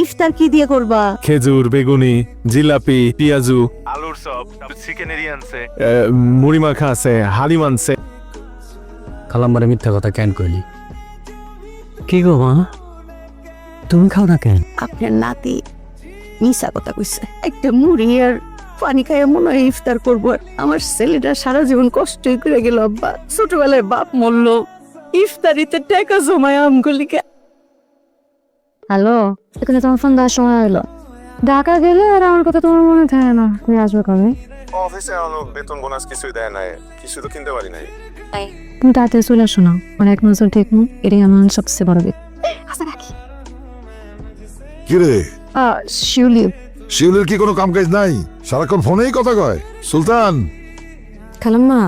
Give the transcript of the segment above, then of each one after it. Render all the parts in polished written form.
ইফতার কি দিয়ে করবা? খেজুর, বেগুনি, জিলাপি, পিয়াজু, আলুর চপ, চিকেনেরই আনছে, মুড়ি মাখা আছে, হালিম আনছে। খালাম্বারে মিথ্যা কথা কেন কইলি? কি গো মা, তুমি খাও না কেন? আপনার নাতি মিশা কথা কইছে। একটা মুড়ি আর পানি খাইয়া মনে হয় ইফতার করবো। আমার ছেলেটা সারা জীবন কষ্টই করে গেল আব্বা। ছোটবেলায় বাপ মরলো, ইফতারিতে টাকা জমায় আমগুলিকে। হ্যালো, এখানে তোমার ফোন দেওয়ার সময় হলো। ঢাকা গেলে আর আমার কথা তোমার মনে থাকে না। তুমি আসবে কবে? অফিসে বেতন বোনাস কিছুই দেয় নাই, কিছু তো কিনতে পারি নাই। তুমি তাড়াতাড়ি চলে আসো না, মানে এক নজর দেখবো। এটাই আমার সবচেয়ে বড় দিক। কিরে শিউলি, শিউলির কি কোনো কাম কাজ নাই? সারাক্ষণ ফোনেই কথা কয়। সুলতান, খালাম্মা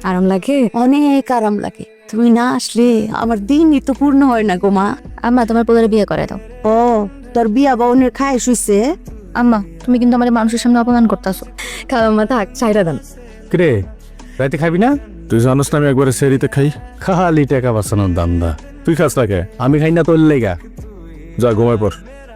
আরাম লাগে? অনেক আরাম লাগে। তুমি না আসলে আমার দিনই তো পূর্ণ হয় না গো মা। আম্মা তোমার পোলারে বিয়ে করে দাও। ও, তোর বিয়া বাউনের খায় শুইছে? আম্মা তুমি কিন্তু আমার মানুষের সামনে অপমান করতেছো। খালাম্মা থাক, ছাইরা দেন। কিরে, রাইতে খাবি না? তুই জানোস না আমি একবারে সেরিতে খাই। খালি টাকা বাঁচানোর দান্দা। তুই খাস না কে? আমি খাই না তোর লেগা। যা ঘুমায় পর।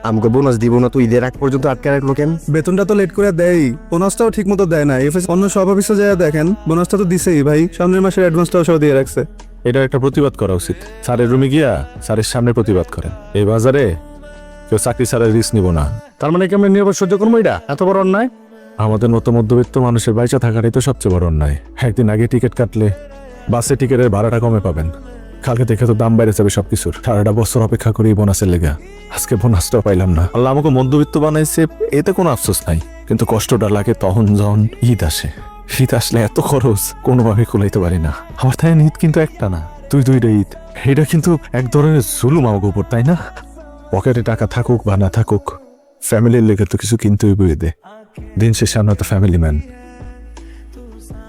আমাকে বোনাস দিব না, তুই ঈদের আগ পর্যন্ত আটকে রাখলো কেন? বেতনটা তো লেট করে দেয়, বোনাসটাও ঠিক মতো দেয় না। অন্য সব অফিসে যায় দেখেন, বোনাসটা তো দিছেই ভাই, সামনের মাসের অ্যাডভান্সটাও সব দিয়ে রাখছে। এটা একটা প্রতিবাদ করা উচিত। স্যারের রুমে গিয়া স্যারের সামনে প্রতিবাদ করেন। এই বাজারে কেউ চাকরি ছাড়া রিস্ক নিব না। তার মানে কি আমরা নিরাপদ সহ্য করবো? এটা এত বড় অন্যায়। আমাদের মতো মধ্যবিত্ত মানুষের বাইচা থাকাটাই তো সবচেয়ে বড় অন্যায়। একদিন আগে টিকিট কাটলে বাসে টিকিটের ভাড়াটা কমে পাবেন। কালকে দেখে তো দাম বাইরে যাবে সবকিছুর। সারাটা বছর অপেক্ষা করি বোনাসের লেগা, আজকে বোনাসটাও পাইলাম না। আল্লাহ আমাকে মধ্যবিত্ত বানাইছে, এতে কোনো আফসোস নাই। কিন্তু কষ্টটা লাগে তখন যখন ঈদ আসে। শীত আসলে এত খরচ কোনোভাবে কুলাইতে পারি না। আমার তাই ঈদ কিন্তু একটা না, দুইটা ঈদ। এটা কিন্তু এক ধরনের জুলুম আমাকে উপর, তাই না? পকেটে টাকা থাকুক বা না থাকুক, ফ্যামিলির লেগে তো কিছু কিনতেই বই দে। দিন শেষে আমরা তো ফ্যামিলি ম্যান।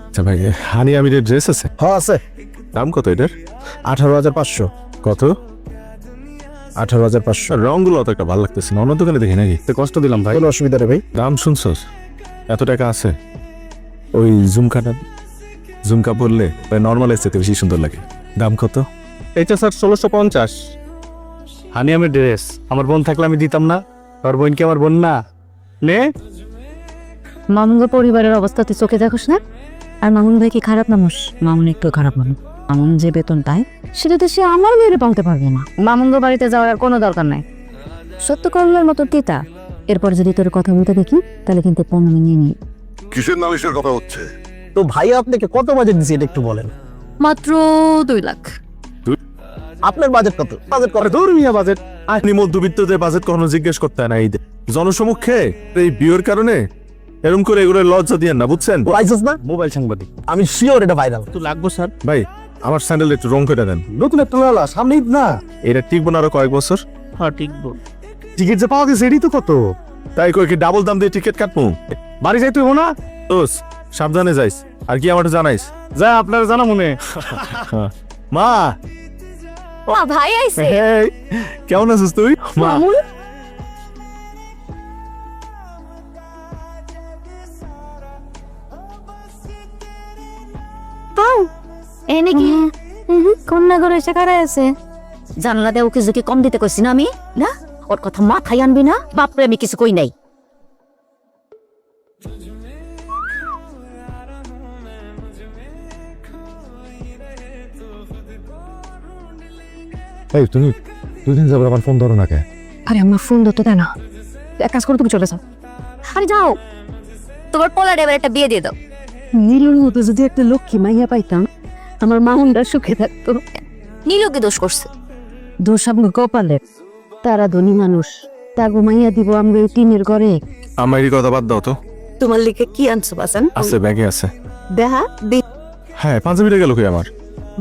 আচ্ছা ভাই, হানি আমিরের ড্রেস আছে? হ্যাঁ আছে। দাম কত এটার? 18,500। কত? 18,500। রংগুলো অত একটা ভালো লাগতেছে না, অন্য দোকানে দেখি নাকি? তো কষ্ট দিলাম ভাই। কোনো অসুবিধা নেই ভাই। দাম শুনছস? এত টাকা আছে? ওই ঝুমকা পরলে নর্মাল এর থেকে বেশি সুন্দর লাগে। দাম কত? এটা স্যার 1650। হানি আমার ড্রেস, আমার বোন থাকলে আমি দিতাম না? তোর বোন কি আমার বোন না? নে। মামুন পরিবারের অবস্থা তুই চোখে দেখোস না? আর মামুন ভাই কি খারাপ মানুষ? মামুন একটু খারাপ মানুষ। মামুন যে বেতন পায় সেটা তো সে আমার মেয়েরে পালতে পারবে না। মামুন বাড়িতে যাওয়ার কোনো দরকার নাই। সত্য করলার মতো তিতা। এরপর যদি তোর কথা বলতে দেখি তাহলে কিন্তু প্রণামী নিয়ে নি। কিসের নালিশের কথা হচ্ছে? তো ভাই আপনাকে কত বাজেট দিছি এটা একটু বলেন। মাত্র 2 লাখ। আপনার বাজেট কত? বাজেট কত? ধর মিয়া বাজেট। আপনি মধ্যবিত্তদের বাজেট কখনো জিজ্ঞেস করতে হয় না। এই জনসমক্ষে এই বিয়ের কারণে এরকম করে এগুলো লজ্জা দিয়েন না, বুঝছেন? লাইসেন্স না? মোবাইল সাংবাদিক। আমি শিওর এটা ভাইরাল। তো লাগবো স্যার। ভাই আমার স্যান্ডেল একটু রং করে দেন। নতুন একটা লালা, সামনে ঈদ না? এটা টিকবো না আরো কয়েক বছর? হ্যাঁ ঠিক বল। টিকিট যে পাওয়া গেছে এটাই তো কত। তাই কই কি ডাবল দাম দিয়ে টিকিট কাটবো? বাড়ি যাই তুই না? দোস সাবধানে যাইস, আর কি আমার জানাইস। যা, আপনার জানা মনে। মা, ভাই আইছে। এই, কেমন আছিস তুই? মা, মামুন এনে কি কন্যা করে এসে কারাই আছে? জানলা দিয়ে ওকে কি কম দিতে কইছি না আমি? না, ওর কথা মাথায় আনবি না। বাপরে আমি কিছু কই নাই। এই তুমি দুদিন যাবে আমার ফোন ধরো না কে? আরে আমার ফোন ধরতে দেয় না। এক কাজ করো, তুমি চলে যাও। আরে যাও, তোমার পোলারে এবার একটা বিয়ে দিয়ে দাও। নীলুর মতো যদি একটা লক্ষ্মী মাইয়া পাইতাম, আমার মামুনটা সুখে থাকতো। নীলকে দোষ করছে। দোষ আমাকে কপালে। তারা ধনী মানুষ, তাগো মাইয়া দিব আমরা এই টিনের ঘরে। আমার এই কথা বাদ দাও তো। তোমার লিখে কি আনছো বাসান? আছে, ব্যাগে আছে। দেহা দি, হ্যাঁ, পাঞ্জাবিটা গেল কই আমার?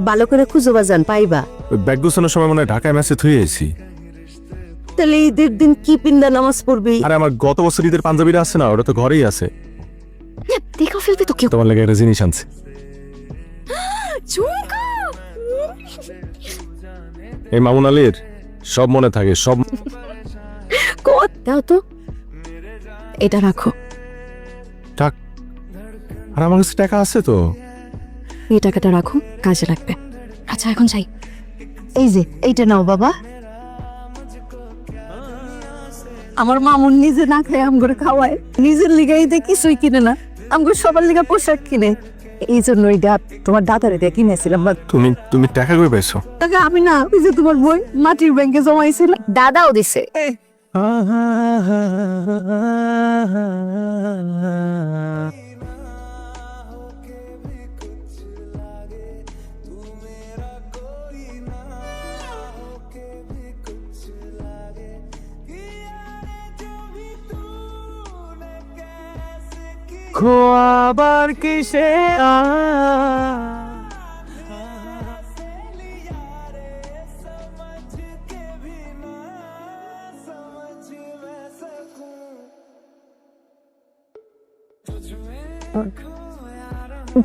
ভালো করে খুঁজো বাজান, পাইবা। ওই ব্যাগ গুছানোর সময় মনে হয় ঢাকায় ম্যাচে থুয়ে এসেছি। তাহলে ঈদের দিন কি পিন্দা নামাজ পড়বি? আরে আমার গত বছর ঈদের পাঞ্জাবিটা আছে না, ওটা তো ঘরেই আছে। দেখা ফেলবি তো কেউ। তোমার লাগে একটা জিনিস আনছি। ঝুমকা এই মামুন আলীর সব মনে থাকে, সব। কত দাও তো, এটা রাখো। টাক, আর আমার কাছে টাকা আছে তো। এই টাকাটা রাখো, কাজে লাগবে। আচ্ছা এখন যাই। এই যে এইটা নাও বাবা। আমার মামুন নিজে না খায় আমগরে খাওয়ায়, নিজের লিগাই দিয়ে কিছুই কিনে না, আমগো সবার লিগা পোশাক কিনে। এই জন্য এটা তোমার দাদারে দিয়ে কিনেছিলাম। তুমি টাকা কই পাইছো? টাকা আমি না, ওই যে তোমার বই মাটির ব্যাংকে জমাইছিল, দাদাও দিছে। খোয়াবার কিসে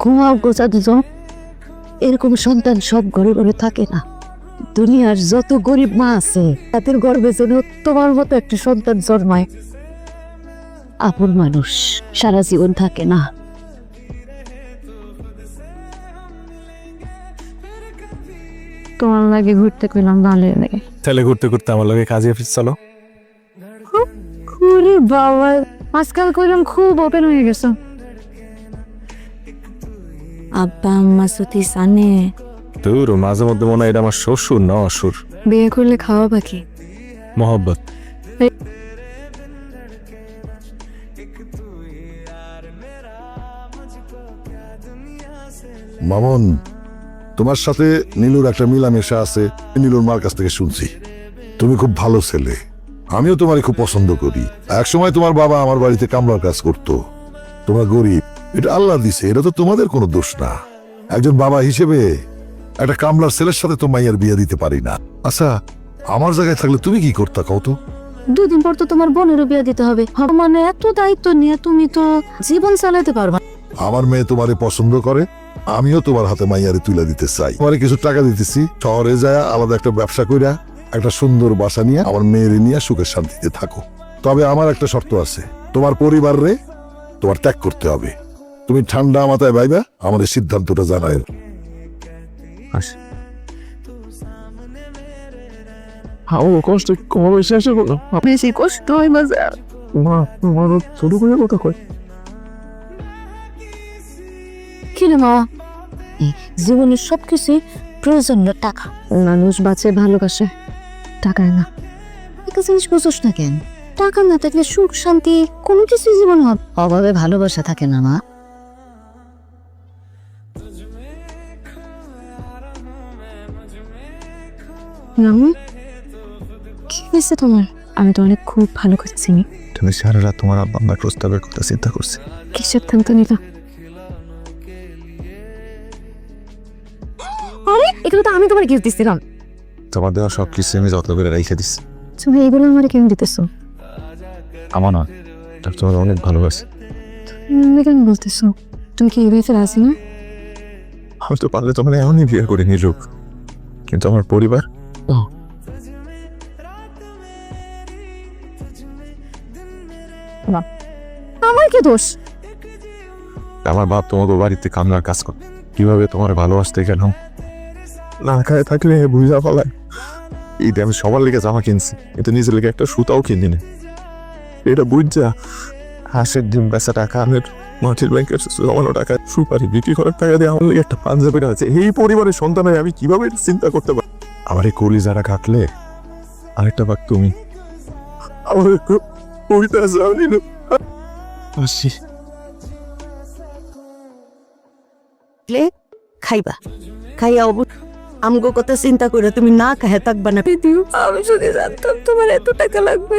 ঘুমাও গোছা দুজন, এরকম সন্তান সব ঘরে ঘরে থাকে না। দুনিয়ার যত গরিব মা আছে তাদের গর্বে যেন তোমার মতো একটা সন্তান জন্মায়। আপন মানুষ সারা জীবন থাকে না। তোমার লাগে ঘুরতে কইলাম ভালো লাগে। তাহলে ঘুরতে ঘুরতে আমার লগে কাজে অফিস চলো। ওরে বাবা, আজকাল কইলাম খুব ওপেন হয়ে গেছো। আব্বা আম্মা সতী সানে তোর মাঝে মধ্যে মনে হয় এটা আমার শ্বশুর না অসুর। বিয়ে করলে খাওয়া বাকি মোহব্বত। মামুন, তোমার সাথে নীলুর একটা মিলামেশা আছে, নীলুর মার কাছ থেকে শুনছি। তুমি খুব ভালো ছেলে, আমিও তোমারে খুব পছন্দ করি। এক সময় তোমার বাবা আমার বাড়িতে কামলার কাজ করত। তোমরা গরিব, এটা আল্লাহ দিছে, এটা তো তোমাদের কোনো দোষ না। একজন বাবা হিসেবে একটা কামলার ছেলের সাথে তো মাইয়ার বিয়ে দিতে পারি না। আচ্ছা, আমার জায়গায় থাকলে তুমি কি করতা কও তো? দুদিন পর তো তোমার বোনেরও বিয়ে দিতে হবে। মানে এত দায়িত্ব নিয়ে তুমি তো জীবন চালাতে পারবা। আমার মেয়ে তোমারে পছন্দ করে, আমিও তোমার হাতে মাইয়ারে তুলে দিতে চাই। তোমারে কিছু টাকা দিতেছি, শহরে যায় আলাদা একটা ব্যবসা কইরা একটা সুন্দর বাসা নিয়ে আমার মেয়েরে নিয়ে সুখে শান্তিতে থাকো। তবে আমার একটা শর্ত আছে, তোমার পরিবারে তোমার ত্যাগ করতে হবে। তুমি ঠান্ডা মাথায় ভাইবা আমাদের সিদ্ধান্তটা জানায়। ও কষ্ট কবে শেষ হলো? বেশি কষ্ট হয় বাজার। মা তোমার ছোট করে কথা কয়। কি রে মা, জীবনের সবকিছু প্রয়োজন না টাকা। মানুষ বাঁচে ভালোবাসে, টাকায় না। একটা জিনিস বুঝোস না কেন? টাকা না থাকলে সুখ শান্তি কোনো কিছু জীবন হবে। অভাবে ভালোবাসা থাকে না মা। মামু, কি হয়েছে তোমার? আমি তো অনেক খুব ভালো করে চিনি। তুমি সারা রাত তোমার আব্বা আম্মার প্রস্তাবের কথা চিন্তা করছি। কি সিদ্ধান্ত নিলাম? আরে এগুলো তো আমি তোমার গিফট দিছিলাম। তোমার দেওয়া সব কিছু আমি যত্ন করে রেখে দিচ্ছি। তুমি এগুলো আমার কেন দিতেছো? আমার না, তোমার অনেক ভালোবাসি। তুমি কেন বলতেছো? তুমি কি এই বিয়েতে রাজি না? আমি তো পারলে তোমার এমনই বিয়ে করে নিল, কিন্তু আমার পরিবার আমার কি দোষ? আমার বাপ তোমাকে বাড়িতে কামলার কাজ করে, কিভাবে তোমার ভালোবাসতে গেলাম না খায় থাকলে বুঝা ফেলায়। ঈদে আমি সবার লেগে জামা কিনছি, কিন্তু নিজের লেগে একটা সুতাও কিনি না। এটা বুঝা হাঁসের ডিম বেচা টাকা, আমের মাটির ব্যাংকের জমানো টাকা, সুপারি বিক্রি করার টাকা দিয়ে আমার লেগে একটা পাঞ্জাবি আছে। এই পরিবারের সন্তান হয়ে আমি কিভাবে এটা চিন্তা করতে পারি? আমার এই কলি যারা কাটলে আরেকটা ভাগ তুমি আমার ওইটা জানি না। আসি খাইবা, খাইয়া আমগো কথা চিন্তা করে তুমি না খায় থাকবা না। আমি যদি জানতাম তোমার এত টাকা লাগবে